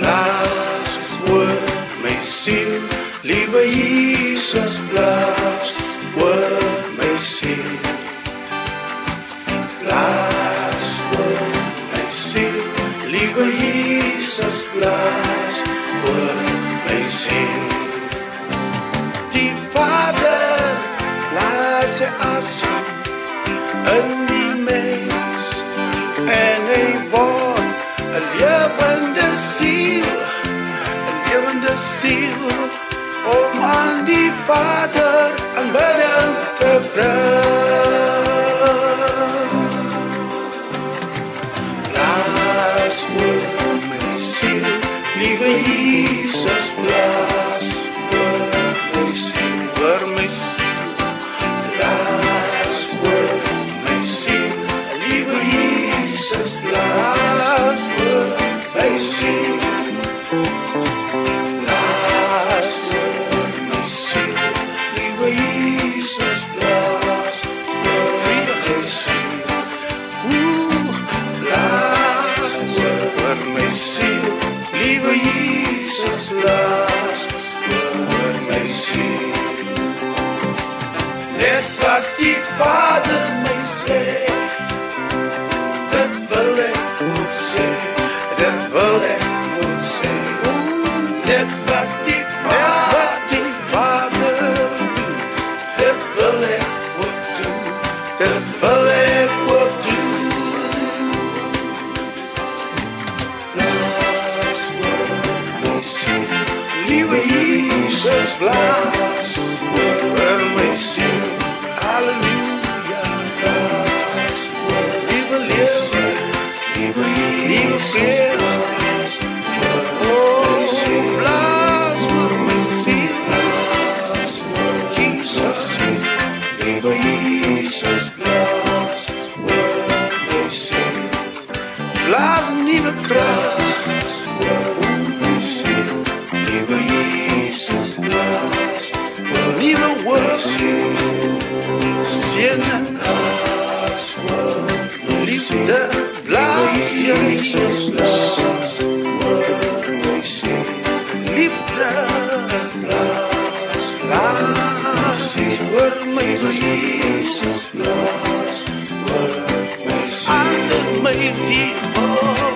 Blaas oor my siel, liewe Jesus, blaas oor my siel. Blaas oor my siel, liewe Jesus, blaas oor my siel. Die Vader blaas sy asem in die mens en hy word 'n lewende siel, 'n lewende siel om aan die Vader aanbidding te bring. Blaas oor my siel, liewe Jesus, blaas oor my siel, oor my siel. Blaas oor my siel, liewe Jesus, blaas oor my siel. Blaas oor my siel, liewe Jesus, blaas oor my siel. Blaas oor my siel, liewe Jesus, blaas oor my siel. Net wat die Vader my sê, dit wil ek moet sê, dit wil ek moet sê. Net wat die Vader doen, dit wil ek moet doen, dit wil ek moet doen. Blaas oor my siel, liewe Jesus, blaas oor my siel. Halleluja, blaas oor my siel, liewe Jesus, blaas oor my siel. Blaas oor my siel, blaas oor Jesus, liewe Jesus, blaas oor my siel. Blaas 'n nuwe krag oor my siel, liewe Jesus, blaas oor nuwe woord. Seën en blaas oor my liefde, blaas Jesus, blaas oor my siel. Liefde, blaas oor my Jesus, blaas oor my siel. Ander my liefde.